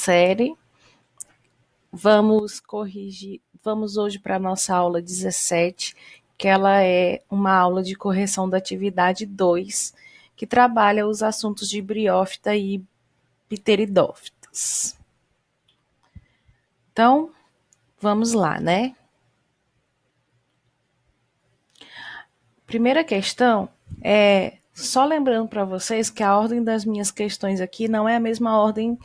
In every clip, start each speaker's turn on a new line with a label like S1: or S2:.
S1: série. Vamos hoje para a nossa aula 17, que ela é uma aula de correção da atividade 2, que trabalha os assuntos de briófita e pteridófitas. Então, vamos lá, né? Primeira questão é só lembrando para vocês que a ordem das minhas questões aqui não é a mesma ordem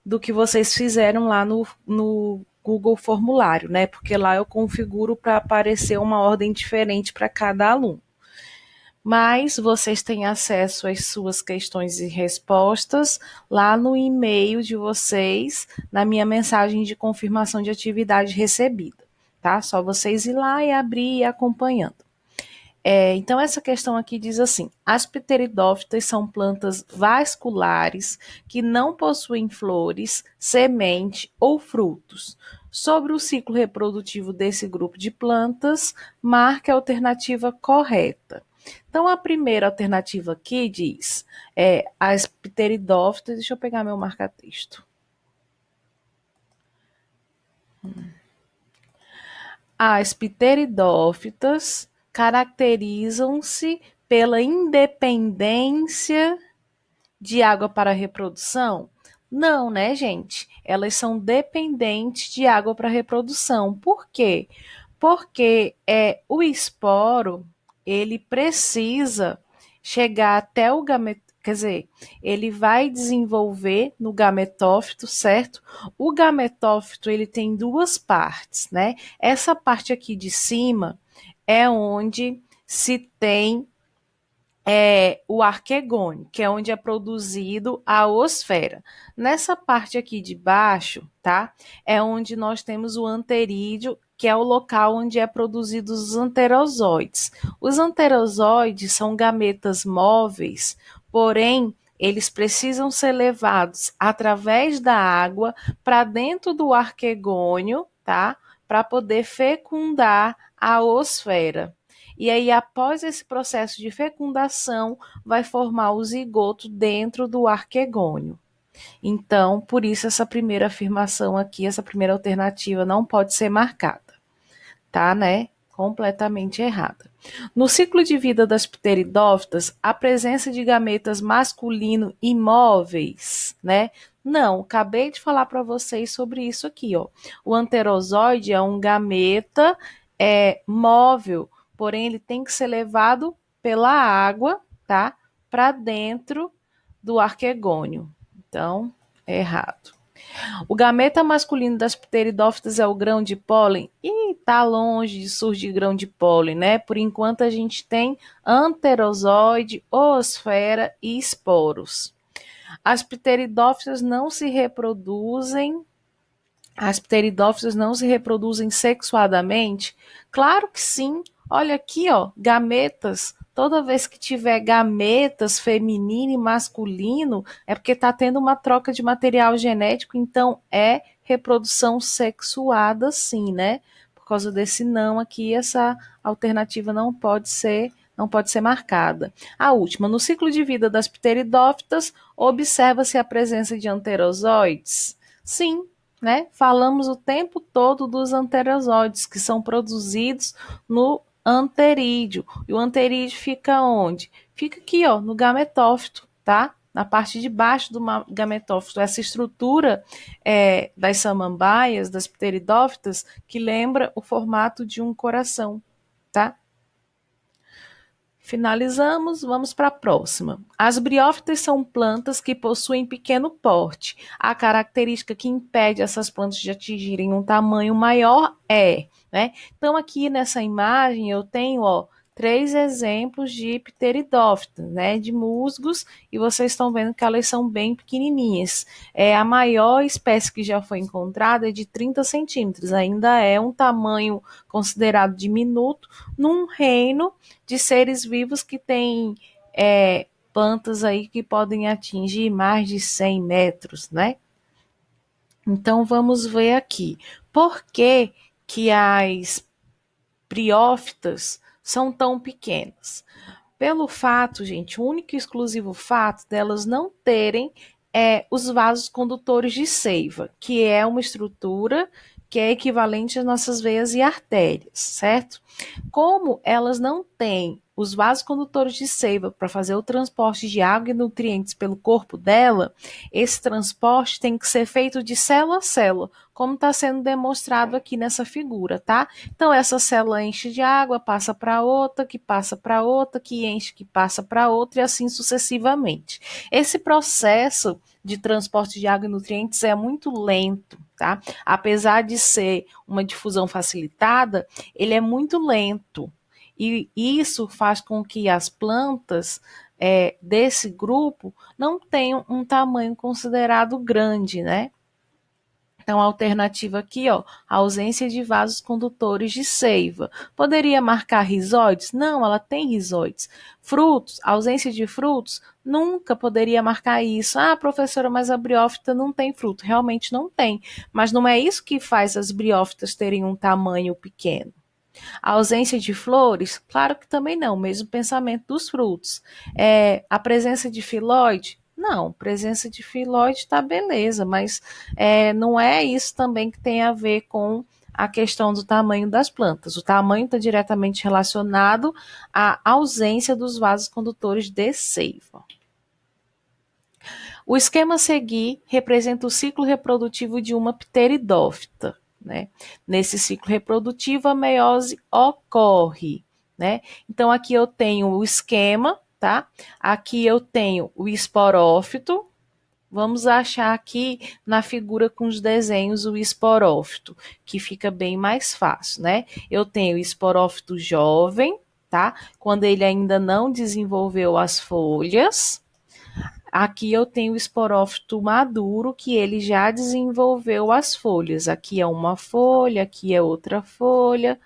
S1: do que vocês fizeram lá no Google Formulário, né? Porque lá eu configuro para aparecer uma ordem diferente para cada aluno. Mas vocês têm acesso às suas questões e respostas lá no e-mail de vocês, na minha mensagem de confirmação de atividade recebida, tá? Só vocês ir lá e abrir e ir acompanhando. Então, essa questão aqui diz assim: as pteridófitas são plantas vasculares que não possuem flores, semente ou frutos. Sobre o ciclo reprodutivo desse grupo de plantas, marque a alternativa correta. Então, a primeira alternativa aqui diz: as pteridófitas. Deixa eu pegar meu marca-texto. As pteridófitas caracterizam-se pela independência de água para a reprodução? Não, né, gente? Elas são dependentes de água para a reprodução. Por quê? Porque o esporo, ele precisa chegar até o gametófito, quer dizer, ele vai desenvolver no gametófito, certo? O gametófito, ele tem duas partes, né? Essa parte aqui de cima é onde se tem o arquegônio, que é onde é produzido a osfera. Nessa parte aqui de baixo, tá? É onde nós temos o anterídeo, que é o local onde é produzidos os anterozoides. Os anterozoides são gametas móveis, porém eles precisam ser levados através da água para dentro do arquegônio, tá? Para poder fecundar a osfera. E aí, após esse processo de fecundação, vai formar o zigoto dentro do arquegônio. Então, por isso, essa primeira afirmação aqui, essa primeira alternativa não pode ser marcada, tá, né? Completamente errada. No ciclo de vida das pteridófitas, a presença de gametas masculino imóveis, né? Não, acabei de falar para vocês sobre isso aqui, ó. O anterozoide é um gameta móvel, porém ele tem que ser levado pela água, tá? Para dentro do arquegônio. Então, é errado. O gameta masculino das pteridófitas é o grão de pólen? E tá longe de surgir grão de pólen, né? Por enquanto a gente tem anterozoide, oosfera e esporos. As pteridófitas não se reproduzem sexuadamente? Claro que sim. Olha aqui, ó, gametas. Toda vez que tiver gametas feminino e masculino, é porque está tendo uma troca de material genético, então é reprodução sexuada, sim, né? Por causa desse não aqui, essa alternativa não pode ser marcada. A última, no ciclo de vida das pteridófitas, observa-se a presença de anterozoides? Sim, né? Falamos o tempo todo dos anterozoides, que são produzidos no anterídeo. E o anterídeo fica onde? Fica aqui, ó, no gametófito, tá? Na parte de baixo do gametófito. Essa estrutura das samambaias, das pteridófitas, que lembra o formato de um coração, tá? Finalizamos, vamos para a próxima. As briófitas são plantas que possuem pequeno porte. A característica que impede essas plantas de atingirem um tamanho maior né? Então, aqui nessa imagem eu tenho, ó, 3 exemplos de pteridófitas, né? De musgos, e vocês estão vendo que elas são bem pequenininhas. A maior espécie que já foi encontrada é de 30 centímetros, ainda é um tamanho considerado diminuto num reino de seres vivos que têm plantas aí que podem atingir mais de 100 metros, né? Então, vamos ver aqui. Por que que as briófitas são tão pequenas? Pelo fato, gente, o único e exclusivo fato delas não terem os vasos condutores de seiva, que é uma estrutura que é equivalente às nossas veias e artérias, certo? Como elas não têm os vasos condutores de seiva para fazer o transporte de água e nutrientes pelo corpo dela, esse transporte tem que ser feito de célula a célula, como está sendo demonstrado aqui nessa figura, tá? Então, essa célula enche de água, passa para outra, que passa para outra, que enche, que passa para outra, e assim sucessivamente. Esse processo de transporte de água e nutrientes é muito lento, tá? Apesar de ser uma difusão facilitada, ele é muito lento. E isso faz com que as plantas desse grupo não tenham um tamanho considerado grande, né? Então, a alternativa aqui, ó, ausência de vasos condutores de seiva. Poderia marcar rizóides? Não, ela tem rizóides. Frutos, ausência de frutos? Nunca poderia marcar isso. Ah, professora, mas a briófita não tem fruto. Realmente não tem. Mas não é isso que faz as briófitas terem um tamanho pequeno. A ausência de flores? Claro que também não, mesmo pensamento dos frutos. A presença de filóide? Não, presença de filóide está beleza, mas não é isso também que tem a ver com a questão do tamanho das plantas. O tamanho está diretamente relacionado à ausência dos vasos condutores de seiva. O esquema a seguir representa o ciclo reprodutivo de uma pteridófita. Né? Nesse ciclo reprodutivo, a meiose ocorre. Né? Então, aqui eu tenho o esquema, tá? Aqui eu tenho o esporófito. Vamos achar aqui na figura com os desenhos o esporófito, que fica bem mais fácil, né? Eu tenho o esporófito jovem, tá? Quando ele ainda não desenvolveu as folhas. Aqui eu tenho o esporófito maduro, que ele já desenvolveu as folhas. Aqui é uma folha, aqui é outra folha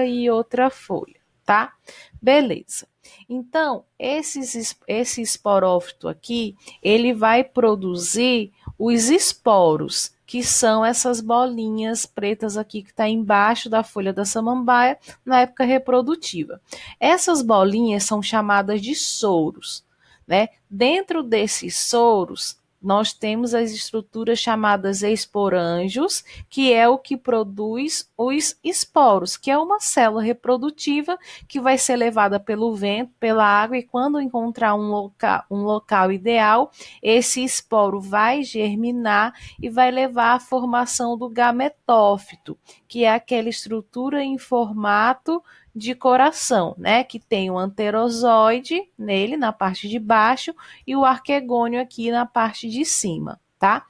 S1: e outra folha, tá? Beleza. Então, esse esporófito aqui, ele vai produzir os esporos, que são essas bolinhas pretas aqui que está embaixo da folha da samambaia na época reprodutiva. Essas bolinhas são chamadas de soros. Né? Dentro desses soros, nós temos as estruturas chamadas esporângios, que é o que produz os esporos, que é uma célula reprodutiva que vai ser levada pelo vento, pela água, e quando encontrar um local ideal, esse esporo vai germinar e vai levar à formação do gametófito, que é aquela estrutura em formato de coração, né, que tem o anterozoide nele, na parte de baixo, e o arquegônio aqui na parte de cima, tá?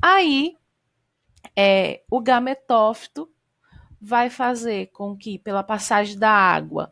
S1: Aí, o gametófito vai fazer com que, pela passagem da água,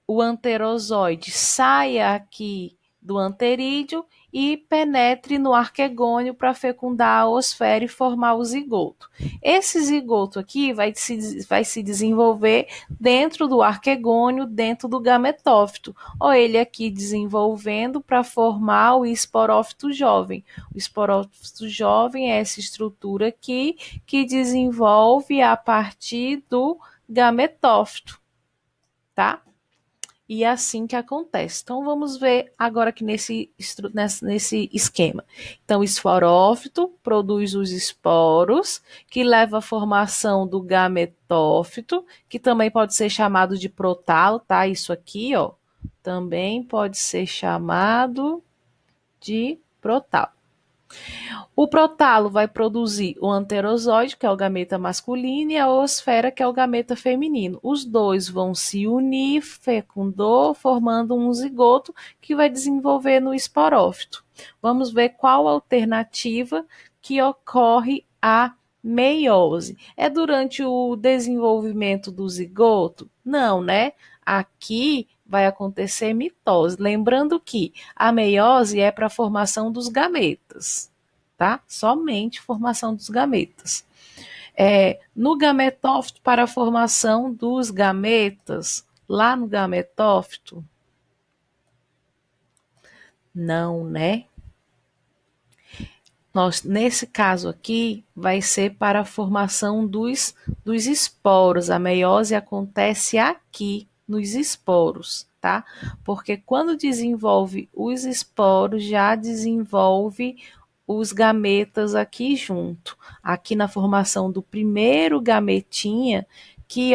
S1: o anterozoide saia aqui do anterídeo e penetre no arquegônio para fecundar a osfera e formar o zigoto. Esse zigoto aqui vai se desenvolver dentro do arquegônio, dentro do gametófito, ou ele aqui desenvolvendo para formar o esporófito jovem. O esporófito jovem é essa estrutura aqui que desenvolve a partir do gametófito, tá? E é assim que acontece. Então, vamos ver agora aqui nesse esquema. Então, o esporófito produz os esporos, que leva à formação do gametófito, que também pode ser chamado de protalo, tá? Isso aqui, ó, também pode ser chamado de protalo. O protalo vai produzir o anterozoide, que é o gameta masculino, e a oosfera, que é o gameta feminino. Os dois vão se unir, fecundou, formando um zigoto que vai desenvolver no esporófito. Vamos ver qual alternativa que ocorre a meiose. É durante o desenvolvimento do zigoto? Não, né? Aqui vai acontecer mitose. Lembrando que a meiose é para a formação dos gametas, tá? Somente formação dos gametas. No gametófito, para a formação dos gametas, lá no gametófito, não, né? Nesse caso aqui, vai ser para a formação dos esporos. A meiose acontece aqui, nos esporos, tá? Porque quando desenvolve os esporos, já desenvolve os gametas aqui junto. Aqui na formação do primeiro gametinha que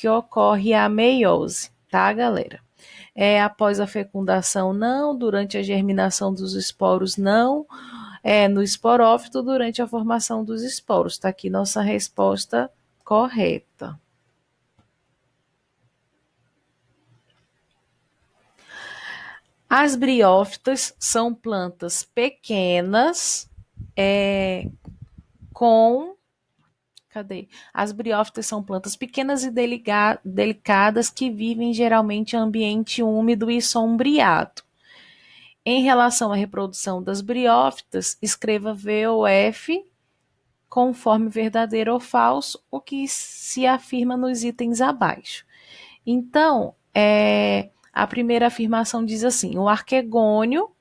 S1: ocorre a meiose, tá, galera? Após a fecundação, não, durante a germinação dos esporos, não, no esporófito, durante a formação dos esporos. Está aqui nossa resposta correta. As briófitas são plantas pequenas, com. Cadê? As briófitas são plantas pequenas e delicadas que vivem geralmente em ambiente úmido e sombreado. Em relação à reprodução das briófitas, escreva VOF conforme verdadeiro ou falso, o que se afirma nos itens abaixo. Então, a primeira afirmação diz assim: o arquegônio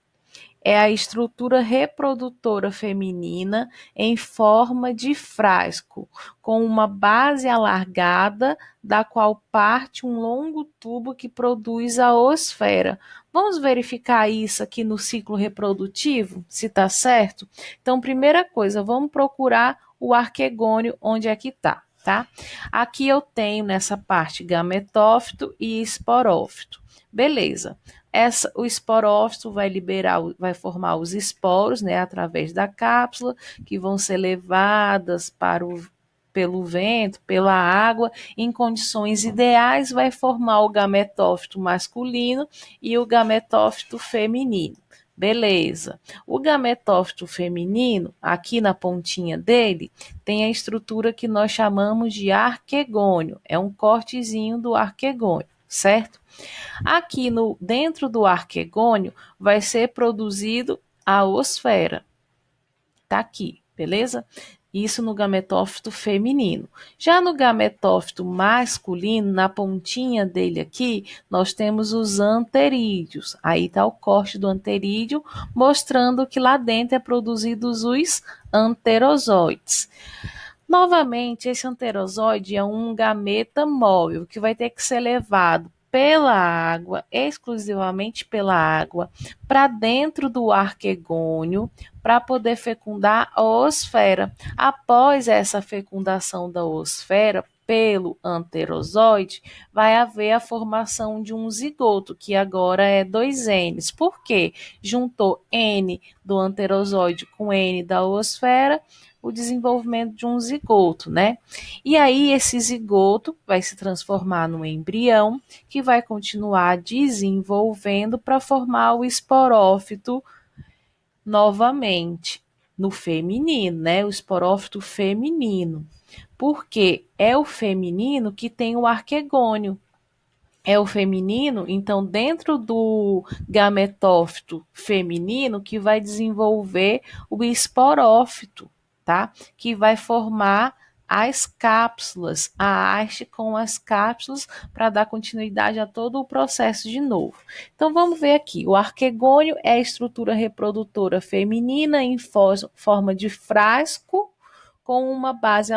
S1: é a estrutura reprodutora feminina em forma de frasco, com uma base alargada, da qual parte um longo tubo que produz a oosfera. Vamos verificar isso aqui no ciclo reprodutivo, se está certo? Então, primeira coisa, vamos procurar o arquegônio, onde é que está, tá? Aqui eu tenho nessa parte gametófito e esporófito. Beleza. O esporófito vai formar os esporos, né, através da cápsula, que vão ser levadas pelo vento, pela água, em condições ideais, vai formar o gametófito masculino e o gametófito feminino. Beleza. O gametófito feminino, aqui na pontinha dele, tem a estrutura que nós chamamos de arquegônio. É um cortezinho do arquegônio, certo? Aqui dentro do arquegônio vai ser produzido a oosfera. Tá aqui, beleza? Isso no gametófito feminino. Já no gametófito masculino, na pontinha dele aqui, nós temos os anterídeos. Aí está o corte do anterídeo, mostrando que lá dentro é produzidos os anterozoides. Novamente, esse anterozoide é um gameta móvel que vai ter que ser levado pela água, exclusivamente pela água, para dentro do arquegônio, para poder fecundar a oosfera. Após essa fecundação da oosfera pelo anterozoide, vai haver a formação de um zigoto, que agora é 2 Ns. Por quê? Juntou N do anterozoide com N da oosfera, o desenvolvimento de um zigoto, né? E aí esse zigoto vai se transformar num embrião que vai continuar desenvolvendo para formar o esporófito novamente no feminino, né? O esporófito feminino. Porque é o feminino que tem o arquegônio. É o feminino, então dentro do gametófito feminino que vai desenvolver o esporófito, tá? Que vai formar as cápsulas, a haste com as cápsulas para dar continuidade a todo o processo de novo. Então vamos ver aqui, o arquegônio é a estrutura reprodutora feminina em forma de frasco, com uma base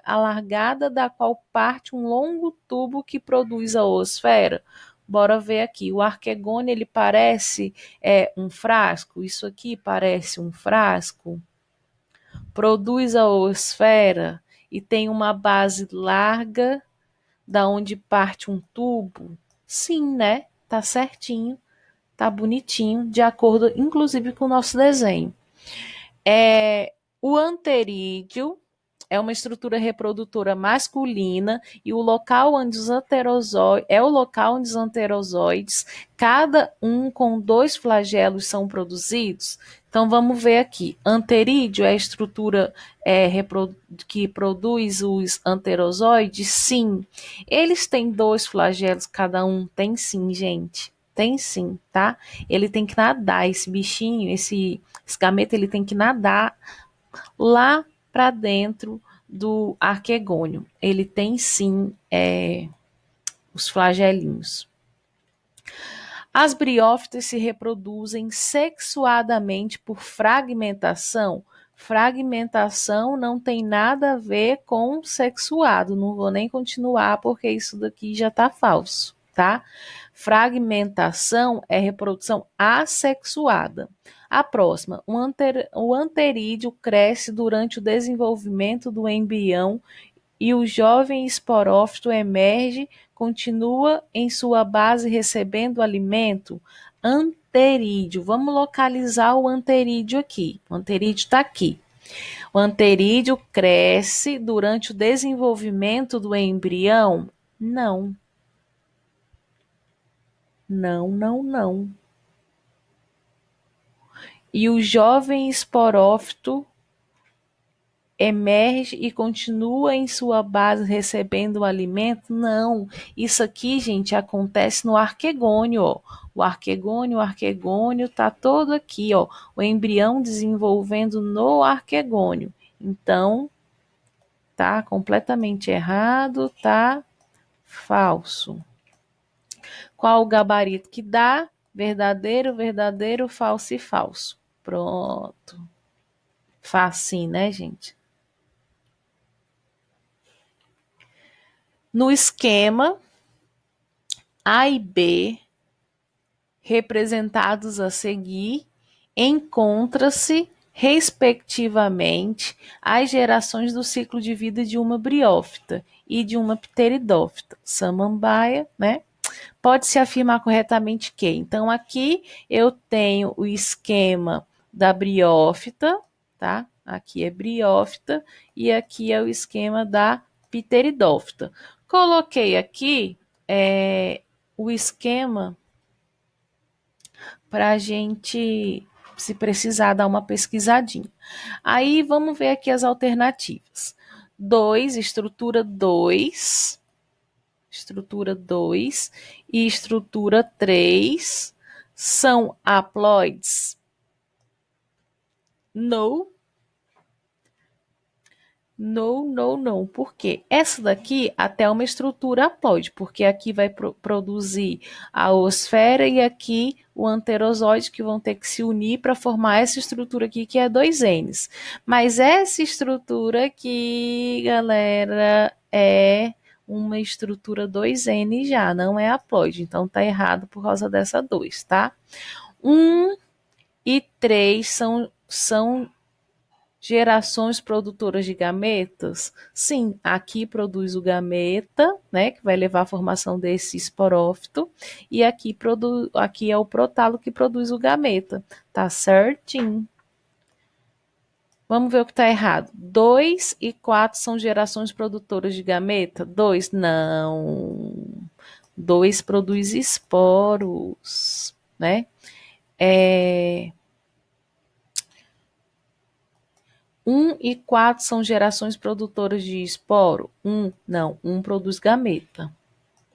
S1: alargada, da qual parte um longo tubo que produz a oosfera. Bora ver aqui, o arquegônio ele parece um frasco, isso aqui parece um frasco, produz a oosfera e tem uma base larga, da onde parte um tubo. Sim, né? Tá certinho, tá bonitinho, de acordo inclusive com o nosso desenho. O anterídeo é uma estrutura reprodutora masculina e o local onde os anterozoides, cada um com 2 flagelos, são produzidos. Então vamos ver aqui. Anterídeo é a estrutura que produz os anterozoides? Sim. Eles têm 2 flagelos, cada um? Tem sim, gente. Tem sim, tá? Ele tem que nadar, esse bichinho, esse gameta, ele tem que nadar lá para dentro do arquegônio. Ele tem sim os flagelinhos. As briófitas se reproduzem sexuadamente por fragmentação. Fragmentação não tem nada a ver com sexuado. Não vou nem continuar porque isso daqui já está falso. tá? Fragmentação é reprodução assexuada. A próxima, o anterídeo cresce durante o desenvolvimento do embrião e o jovem esporófito emerge, continua em sua base recebendo alimento. Anterídeo, vamos localizar o anterídeo aqui. O anterídeo está aqui. O anterídeo cresce durante o desenvolvimento do embrião? Não. Não, não, não. E o jovem esporófito emerge e continua em sua base recebendo o alimento? Não. Isso aqui, gente, acontece no arquegônio, ó. O arquegônio tá todo aqui, ó. O embrião desenvolvendo no arquegônio. Então, tá completamente errado, tá falso. Qual o gabarito que dá? Verdadeiro, verdadeiro, falso e falso. Pronto. Facinho, né, gente? No esquema A e B, representados a seguir, encontra-se, respectivamente, as gerações do ciclo de vida de uma briófita e de uma pteridófita. Samambaia, né? Pode-se afirmar corretamente que. Então, aqui eu tenho o esquema da briófita, tá? Aqui é briófita e aqui é o esquema da pteridófita. Coloquei aqui o esquema para a gente, se precisar, dar uma pesquisadinha. Aí vamos ver aqui as alternativas. 2, estrutura 2 e estrutura 3 são haploides? No. Não. Por quê? Essa daqui até é uma estrutura haploide, porque aqui vai produzir a oosfera e aqui o anterozoide, que vão ter que se unir para formar essa estrutura aqui, que é 2Ns. Mas essa estrutura aqui, galera, é uma estrutura 2N já, não é haploide. Então tá errado por causa dessa 2, tá? 1 e 3 são gerações produtoras de gametas? Sim, aqui produz o gameta, né, que vai levar à formação desse esporófito, e aqui é o protalo que produz o gameta. Tá certinho. Vamos ver o que está errado. 2 e 4 são gerações produtoras de gameta? 2, não. 2 produz esporos, né? 1 e 4 são gerações produtoras de esporo? Não. 1 produz gameta,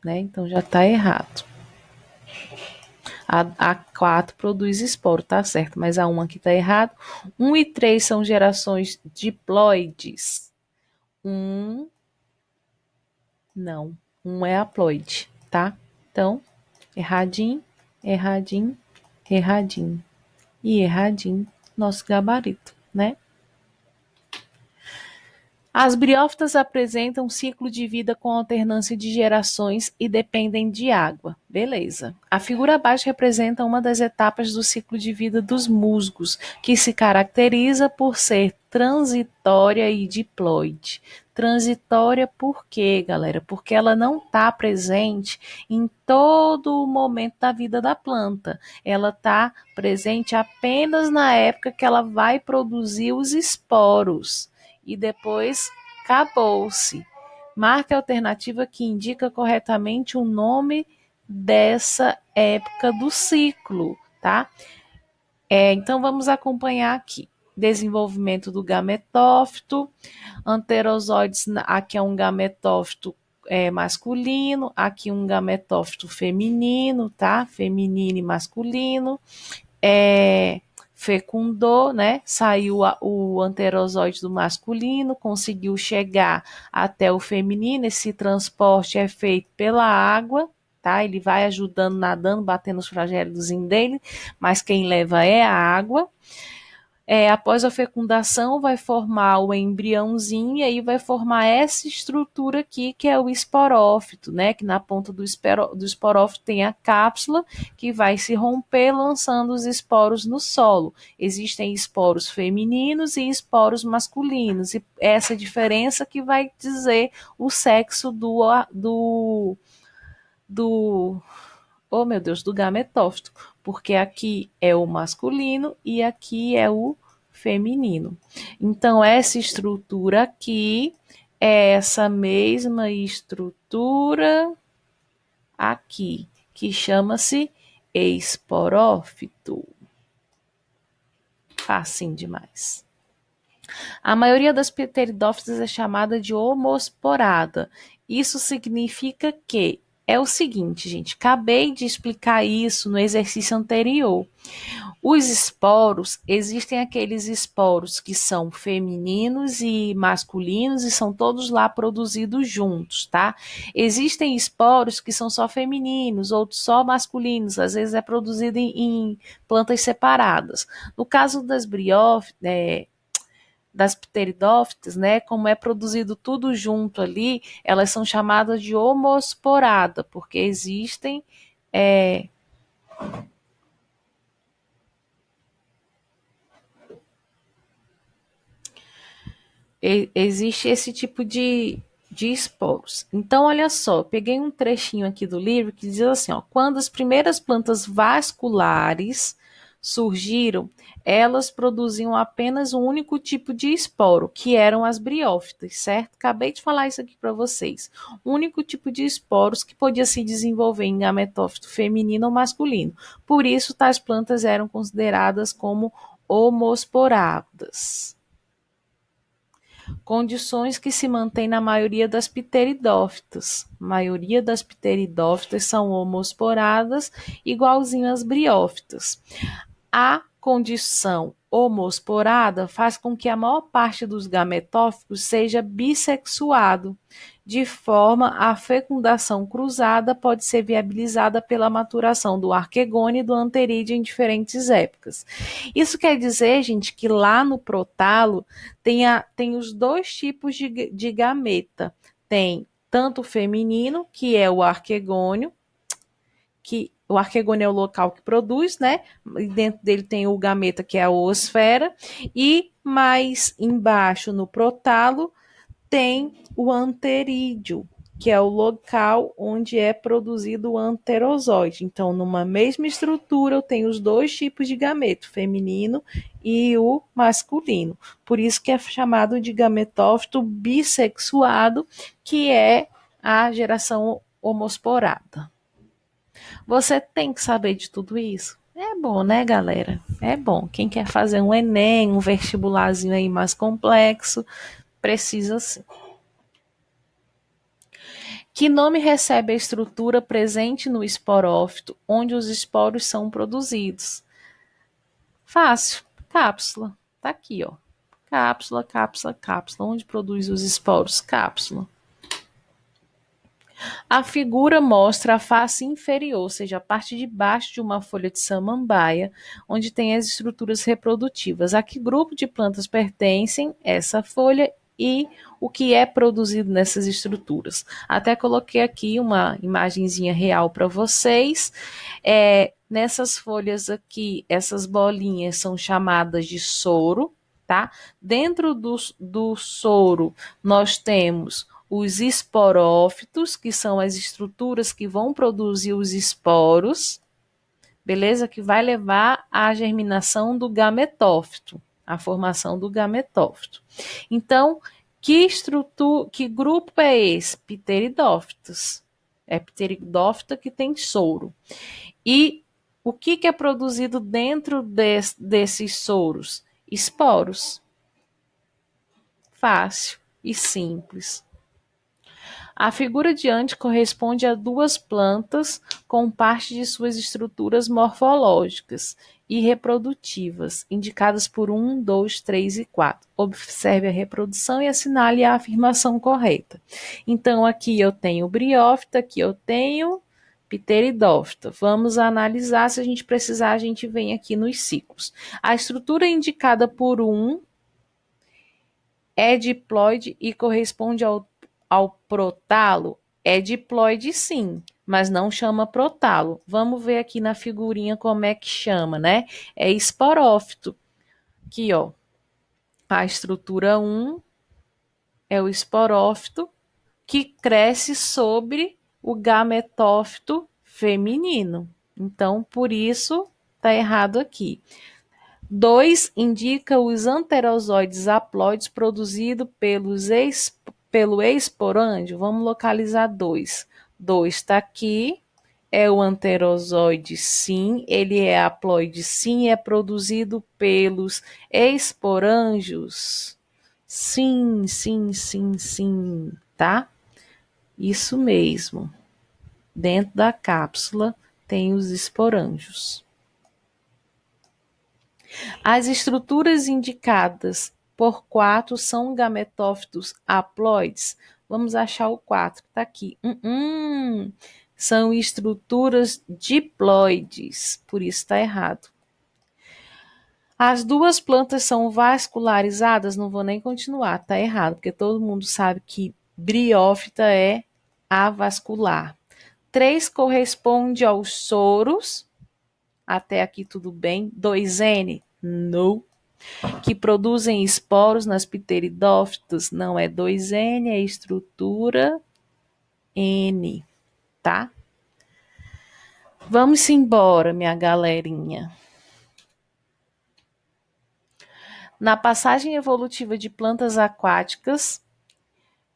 S1: né? Então já está errado. A 4 produz esporo, tá certo, mas a 1 aqui está errado. 1 e 3 são gerações diploides? Não. 1 é haploide, tá? Então, erradinho, erradinho, erradinho e erradinho, nosso gabarito, né? As briófitas apresentam um ciclo de vida com alternância de gerações e dependem de água. Beleza. A figura abaixo representa uma das etapas do ciclo de vida dos musgos, que se caracteriza por ser transitória e diploide. Transitória por quê, galera? Porque ela não está presente em todo o momento da vida da planta. Ela está presente apenas na época que ela vai produzir os esporos. E depois acabou-se. Marque a alternativa que indica corretamente o nome dessa época do ciclo, tá? Então vamos acompanhar aqui. Desenvolvimento do gametófito, anterozoides, aqui é um gametófito masculino, aqui um gametófito feminino, tá? Feminino e masculino. Fecundou, né? Saiu o anterozoide do masculino, conseguiu chegar até o feminino. Esse transporte é feito pela água, tá? Ele vai ajudando, nadando, batendo os flagelos dele, mas quem leva é a água. Após a fecundação, vai formar o embriãozinho e aí vai formar essa estrutura aqui, que é o esporófito, né? Que na ponta do esporófito tem a cápsula, que vai se romper, lançando os esporos no solo. Existem esporos femininos e esporos masculinos, e essa diferença que vai dizer o sexo do oh meu Deus, do gametófito, porque aqui é o masculino e aqui é o feminino. Então, essa estrutura aqui é essa mesma estrutura aqui, que chama-se esporófito. Facinho demais. A maioria das pteridófitas é chamada de homosporada. Isso significa que é o seguinte, gente, acabei de explicar isso no exercício anterior. Os esporos, existem aqueles esporos que são femininos e masculinos e são todos lá produzidos juntos, tá? Existem esporos que são só femininos, outros só masculinos, às vezes é produzido em plantas separadas. No caso das pteridófitas, né, como é produzido tudo junto ali, elas são chamadas de homosporada, porque existe esse tipo de esporos. Então, olha só, peguei um trechinho aqui do livro que diz assim, ó, quando as primeiras plantas vasculares surgiram, elas produziam apenas um único tipo de esporo, que eram as briófitas, certo? Acabei de falar isso aqui para vocês. Um único tipo de esporos que podia se desenvolver em gametófito feminino ou masculino. Por isso, tais plantas eram consideradas como homosporadas, condições que se mantêm na maioria das pteridófitas. A maioria das pteridófitas são homosporadas, igualzinho às briófitas. A condição homosporada faz com que a maior parte dos gametófitos seja bissexuado, de forma a fecundação cruzada pode ser viabilizada pela maturação do arquegônio e do anterídeo em diferentes épocas. Isso quer dizer, gente, que lá no protalo tem os dois tipos de gameta. Tem tanto o feminino, que é o arquegônio, que o arquegônio é o local que produz, né? E dentro dele tem o gameta, que é a oosfera, e mais embaixo no protalo tem o anterídeo, que é o local onde é produzido o anterozoide. Então, numa mesma estrutura, eu tenho os dois tipos de gameto, o feminino e o masculino. Por isso que é chamado de gametófito bissexuado, que é a geração homosporada. Você tem que saber de tudo isso. É bom, né, galera? É bom. Quem quer fazer um Enem, um vestibularzinho aí mais complexo, precisa sim. Que nome recebe a estrutura presente no esporófito, onde os esporos são produzidos? Fácil. Cápsula. Tá aqui, ó. Cápsula, cápsula, cápsula. Onde produz os esporos? Cápsula. A figura mostra a face inferior, ou seja, a parte de baixo de uma folha de samambaia, onde tem as estruturas reprodutivas. A que grupo de plantas pertencem essa folha e o que é produzido nessas estruturas? Até coloquei aqui uma imagenzinha real para vocês. Nessas folhas aqui, essas bolinhas são chamadas de soro, tá? Dentro do soro, nós temos os esporófitos, que são as estruturas que vão produzir os esporos, beleza? Que vai levar à germinação do gametófito, a formação do gametófito. Então, que grupo é esse? Pteridófitos. É pteridófita que tem soro. E o que é produzido dentro desses soros? Esporos. Fácil e simples. A figura diante corresponde a duas plantas com parte de suas estruturas morfológicas e reprodutivas, indicadas por 1, 2, 3 e 4. Observe a reprodução e assinale a afirmação correta. Então, aqui eu tenho briófita, aqui eu tenho pteridófita. Vamos analisar, se a gente precisar, a gente vem aqui nos ciclos. A estrutura indicada por um é diploide e corresponde ao protalo? É diploide sim, mas não chama protalo. Vamos ver aqui na figurinha como é que chama, né? É esporófito. Aqui, ó. A estrutura 1 é o esporófito que cresce sobre o gametófito feminino. Então, por isso, tá errado aqui. 2 indica os anterozoides haploides produzidos pelo esporândio. Vamos localizar 2. 2 está aqui, é o anterozoide sim, ele é haploide sim, é produzido pelos esporângios. Sim, sim, sim, sim, tá? Isso mesmo. Dentro da cápsula tem os esporângios. As estruturas indicadas por 4 são gametófitos haploides. Vamos achar o 4, está aqui. São estruturas diploides, por isso está errado. As duas plantas são vascularizadas, não vou nem continuar, está errado, porque todo mundo sabe que briófita é avascular. 3 corresponde aos soros, até aqui tudo bem. 2N, não. Que produzem esporos nas pteridófitas, não é 2N, é estrutura N, tá? Vamos embora, minha galerinha. Na passagem evolutiva de plantas aquáticas,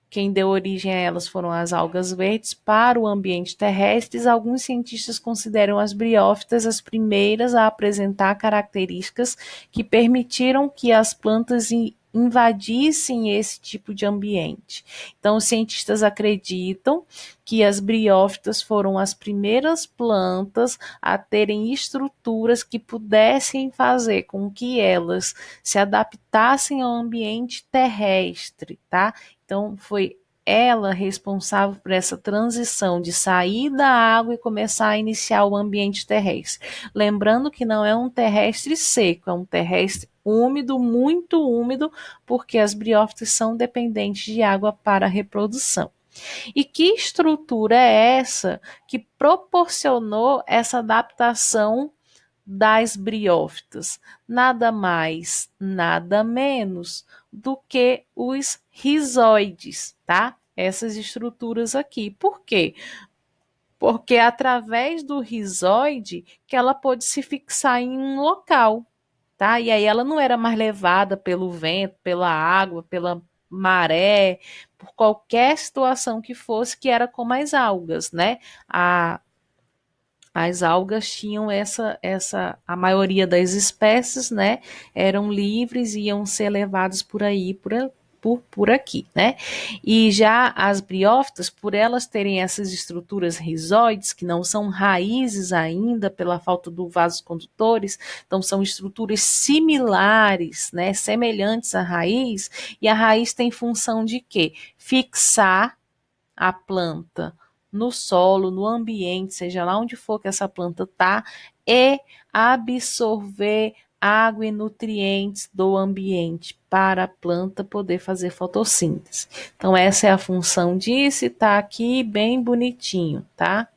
S1: quem deu origem a elas foram as algas verdes para o ambiente terrestre. Alguns cientistas consideram as briófitas as primeiras a apresentar características que permitiram que as plantas invadissem esse tipo de ambiente. Então, os cientistas acreditam que as briófitas foram as primeiras plantas a terem estruturas que pudessem fazer com que elas se adaptassem ao ambiente terrestre, tá? Então, foi ela responsável por essa transição de sair da água e começar a iniciar o ambiente terrestre. Lembrando que não é um terrestre seco, é um terrestre úmido, muito úmido, porque as briófitas são dependentes de água para a reprodução. E que estrutura é essa que proporcionou essa adaptação das briófitas? Nada mais, nada menos do que os rizoides, tá? Essas estruturas aqui. Por quê? Porque é através do rizoide que ela pôde se fixar em um local, tá? E aí ela não era mais levada pelo vento, pela água, pela maré, por qualquer situação que fosse, que era como as algas, né? As algas tinham a maioria das espécies, né, eram livres e iam ser levadas por aí, por aqui, né? E já as briófitas, por elas terem essas estruturas rizoides, que não são raízes ainda, pela falta do vasos condutores, então são estruturas similares, né, semelhantes à raiz, e a raiz tem função de quê? Fixar a planta no solo, no ambiente, seja lá onde for que essa planta está, e absorver água e nutrientes do ambiente para a planta poder fazer fotossíntese. Então, essa é a função disso e está aqui bem bonitinho, tá?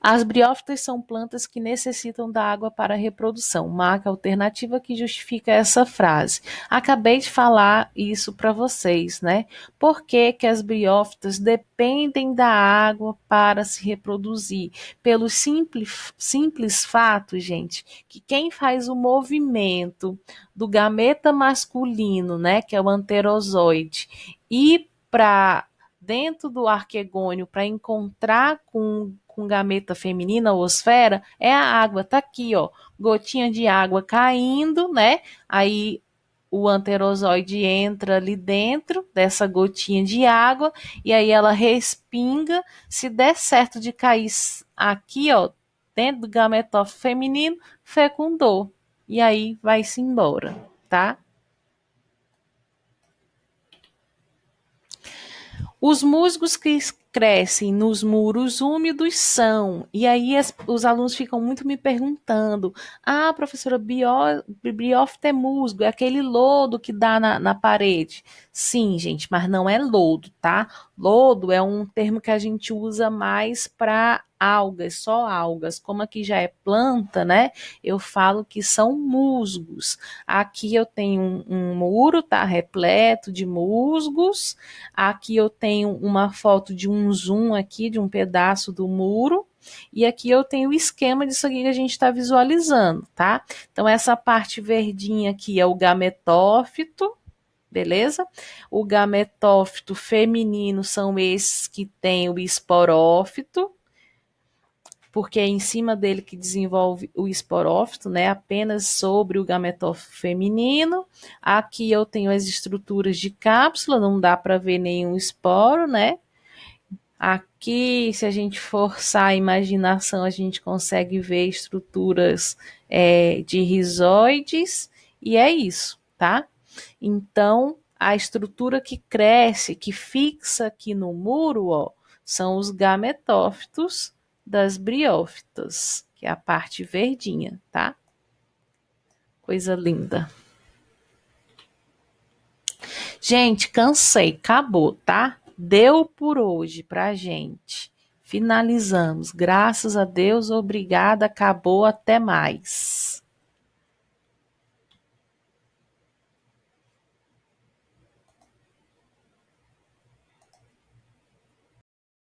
S1: As briófitas são plantas que necessitam da água para a reprodução. Marca alternativa que justifica essa frase. Acabei de falar isso para vocês, né? Por que que as briófitas dependem da água para se reproduzir? Pelo simples fato, gente, que quem faz o movimento do gameta masculino, né, que é o anterozoide, e para dentro do arquegônio para encontrar com gameta feminina ou esfera, é a água. Tá aqui, ó, gotinha de água caindo, né? Aí o anterozoide entra ali dentro dessa gotinha de água e aí ela respinga. Se der certo de cair aqui, ó, dentro do gametófito feminino, fecundou. E aí vai-se embora, tá? Os musgos crescem nos muros úmidos são. E aí os alunos ficam muito me perguntando: ah, professora, briófita é musgo, é aquele lodo que dá na parede. Sim, gente, mas não é lodo, tá? Lodo é um termo que a gente usa mais para algas, só algas. Como aqui já é planta, né? Eu falo que são musgos. Aqui eu tenho um muro, tá? Repleto de musgos. Aqui eu tenho uma foto de um zoom aqui, de um pedaço do muro. E aqui eu tenho o esquema disso aqui que a gente está visualizando, tá? Então, essa parte verdinha aqui é o gametófito, beleza? O gametófito feminino são esses que têm o esporófito, porque é em cima dele que desenvolve o esporófito, né? Apenas sobre o gametófito feminino. Aqui eu tenho as estruturas de cápsula, não dá para ver nenhum esporo, né? Aqui, se a gente forçar a imaginação, a gente consegue ver estruturas de rizoides, e é isso, tá? Então, a estrutura que cresce, que fixa aqui no muro, ó, são os gametófitos das briófitas, que é a parte verdinha, tá? Coisa linda. Gente, cansei, acabou, tá? Deu por hoje pra gente. Finalizamos. Graças a Deus, obrigada, acabou, até mais.